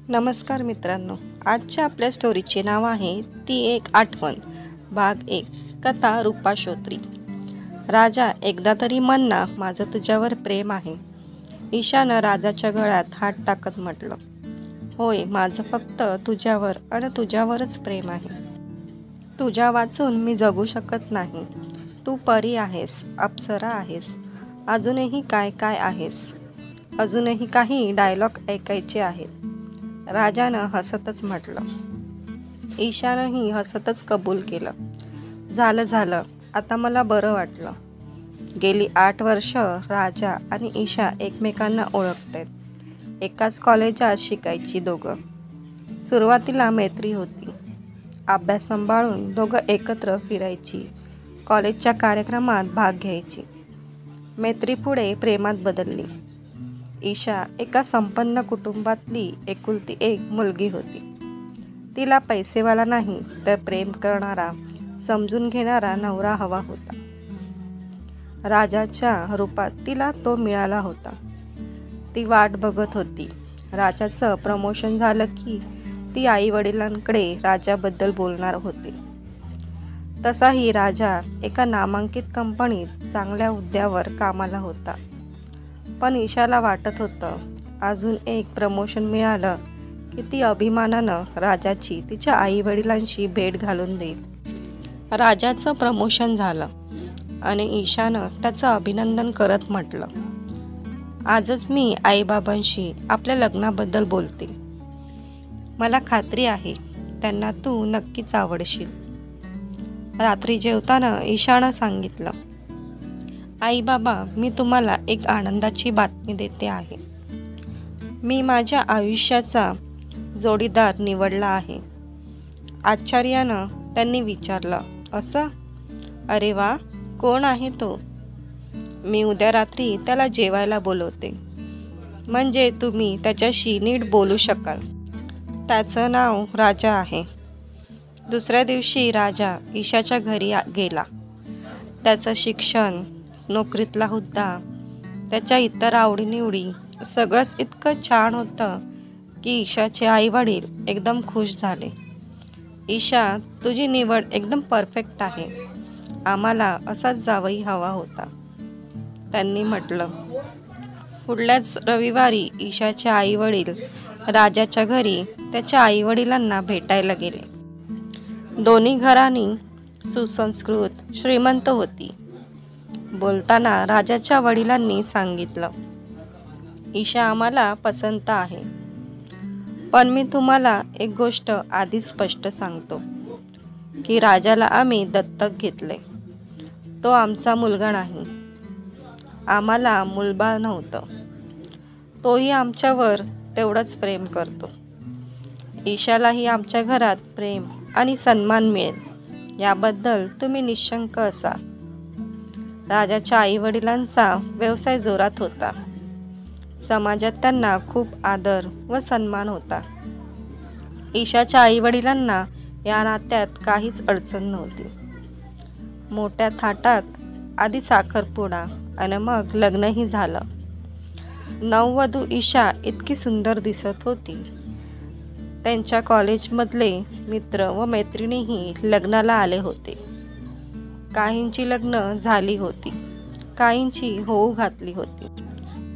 नमस्कार मित्रांनो, आजच्या आपल्या स्टोरीचे नाव आहे ती एक आठवण, भाग 1. कथा रूपा श्रोत्री. राजा, एकदा तरी म्हण ना, माझं तुझ्यावर प्रेम आहे. ईशानं राजाच्या गळ्यात हात टाकत म्हटलं. होय, माझं फक्त तुझ्यावर आणि तुझ्यावरच प्रेम आहे. तुझ्या वाचून मी जगू शकत नाही. तू परी आहेस, अप्सरा आहेस, अजूनही काय काय आहेस. अजूनही काही डायलॉग ऐकायचे आहेत. राजानं हसतच म्हटलं. ईशानंही हसतच कबूल केलं. झालं, आता मला बरं वाटलं. गेली 8 वर्ष राजा आणि ईशा एकमेकांना ओळखतायत. एकाच कॉलेजात शिकायची दोघं. सुरुवातीला मैत्री होती. अभ्यास सांभाळून दोघं एकत्र फिरायची, कॉलेजच्या कार्यक्रमात भाग घ्यायची. मैत्री पुढे प्रेमात बदलली. ईशा एका संपन्न कुटुंबातली एकुलती एक मुलगी होती. तिला पैसेवाला नाही तर प्रेम करणारा, समजून घेणारा नवरा हवा होता. राजाच्या रूपात तिला तो मिळाला होता. ती वाट बघत होती. राजाचं प्रमोशन झालं की ती आईवडिलांकडे राजाबद्दल बोलणार होती. तसाही राजा एका नामांकित कंपनीत चांगल्या हुद्द्यावर कामाला होता. पण ईशाला वाटत होतं, अजून एक प्रमोशन मिळालं की ती अभिमानानं राजाची तिच्या आईवडिलांशी भेट घालून देईल. राजाचं प्रमोशन झालं आणि ईशानं त्याचं अभिनंदन करत म्हटलं, आजच मी आईबाबांशी आपल्या लग्नाबद्दल बोलते. मला खात्री आहे त्यांना तू नक्कीच आवडशील. रात्री जेवताना ईशानं सांगितलं, आई बाबा, मी तुम्हाला एक आनंदाची बातमी देते आहे. मी माझ्या आयुष्याचा जोडीदार निवडला आहे. आश्चर्यानं त्यांनी विचारलं, असं? अरे वा, कोण आहे तो? मी उद्या रात्री त्याला जेवायला बोलवते, म्हणजे तुम्ही त्याच्याशी नीट बोलू शकाल. त्याचं नाव राजा आहे. दुसऱ्या दिवशी राजा ईशाच्या घरी गेला. त्याचं शिक्षण, नोकरीतला हुद्दा, त्याच्या इतर आवडीनिवडी सगळंच इतकं छान होतं की ईशाचे आईवडील एकदम खुश झाले. ईशा, तुझी निवड एकदम परफेक्ट आहे. आम्हाला असाच जावई हवा होता, त्यांनी म्हटलं. पुढल्याच रविवारी ईशाचे आईवडील राजाच्या घरी त्याच्या आईवडिलांना भेटायला गेले. दोन्ही घराणी सुसंस्कृत, श्रीमंत होती. बोलताना राजाच्या वडिलांनी सांगितलं, ईशा आम्हाला पसंत आहे. पण मी तुम्हाला एक गोष्ट आधीच स्पष्ट सांगतो की राजाला आम्ही दत्तक घेतले. तो आमचा मुलगा नाही. आम्हाला मुलबाळ नव्हतं. तोही आमच्यावर तेवढंच प्रेम करतो. ईशालाही आमच्या घरात प्रेम आणि सन्मान मिळेल याबद्दल तुम्ही निशंक असा. राजाच्या आईवडिलांचा व्यवसाय जोरात होता. समाजात त्यांना खूप आदर व सन्मान होता. ईशाच्या आईवडिलांना या नात्यात काहीच अडचण नव्हती. मोठ्या थाटात आधी साखरपुडा आणि मग लग्नही झालं. नववधू ईशा इतकी सुंदर दिसत होती. त्यांच्या कॉलेजमधले मित्र व मैत्रिणीही लग्नाला आले होते. काहींची लग्न झाली होती, काहींची होऊ घातली होती.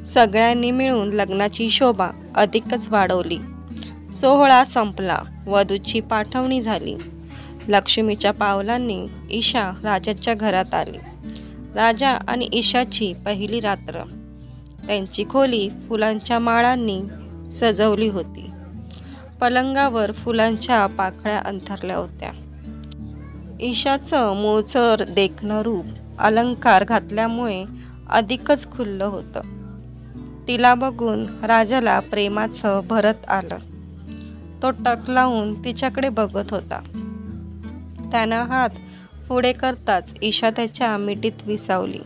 सगळ्यांनी मिळून लग्नाची शोभा अधिकच वाढवली. सोहळा संपला. वधूची पाठवणी झाली. लक्ष्मीच्या पावलांनी ईशा राजाच्या घरात आली. राजा आणि ईशाची पहिली रात्र. त्यांची खोली फुलांच्या माळांनी सजवली होती. पलंगावर फुलांच्या पाकळ्या अंथरल्या होत्या. ईशाचं मूळचर देखणं रूप अलंकार घातल्यामुळे अधिकच खुललं होतं. तिला बघून राजाला प्रेमाचं भरत आलं. तो टक लावून तिच्याकडे बघत होता. त्यानं हात पुढे करताच ईशा त्याच्या मिठीत विसावली.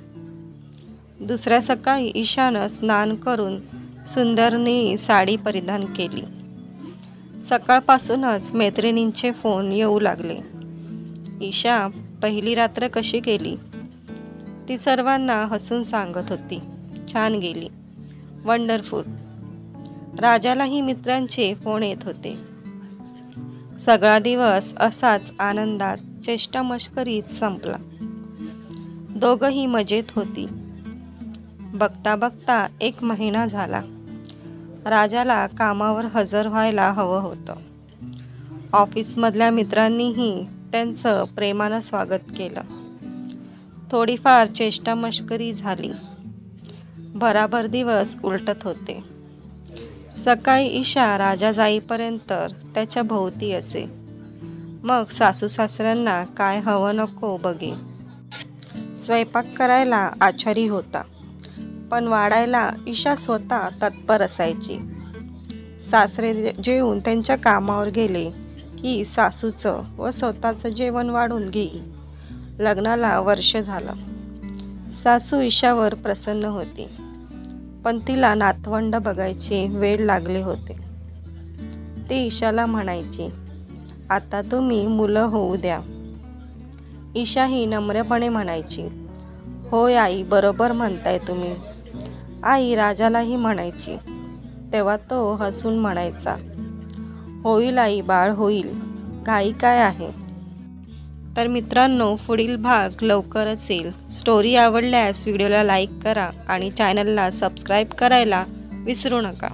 दुसऱ्या सकाळी ईशानं स्नान करून सुंदर निळी साडी परिधान केली. सकाळपासूनच मैत्रिणींचे फोन येऊ लागले. ईशा, पहिली रात्र कशी गेली? ती सर्वांना हसून सांगत होती, छान गेली, वंडरफुल. राजालाही मित्रांचे फोन येत होते. सगळा दिवस असाच आनंदात चेष्टा मस्करीत संपला. दोघंही मजेत होती. बघता बघता 1 महिना झाला. राजाला कामावर हजर व्हायला हवं होतं. ऑफिसमधल्या मित्रांनीही त्यांचं प्रेमानं स्वागत केलं. थोडीफार चेष्टा मस्करी झाली. भराभर दिवस उलटत होते. सकाळी ईशा राजा जाईपर्यंत त्याच्या भोवती असे. मग सासू सासऱ्यांना काय हवं नको बघे. स्वयंपाक करायला आचारी होता, पण वाढायला ईशा स्वतः तत्पर असायची. सासरे जेवून त्यांच्या कामावर गेले की सासूचं व स्वतःचं जेवण वाढून घेई. लग्नाला वर्ष झालं. सासू ईशावर प्रसन्न होती, पण तिला नातवंड बघायचे वेळ लागले होते. ती ईशाला म्हणायची, आता तुम्ही मुलं होऊ द्या. ईशा ही नम्रपणे म्हणायची, होय आई, बरोबर म्हणताय तुम्ही. आई राजालाही म्हणायची. तेव्हा तो हसून म्हणायचा, होईल आई, बाळ होईल, घाई काय आहे. तर मित्रांनो, पुढील भाग लवकरच येईल. स्टोरी आवडल्यास व्हिडिओला लाईक करा आणि चॅनलला सबस्क्राईब करायला विसरू नका.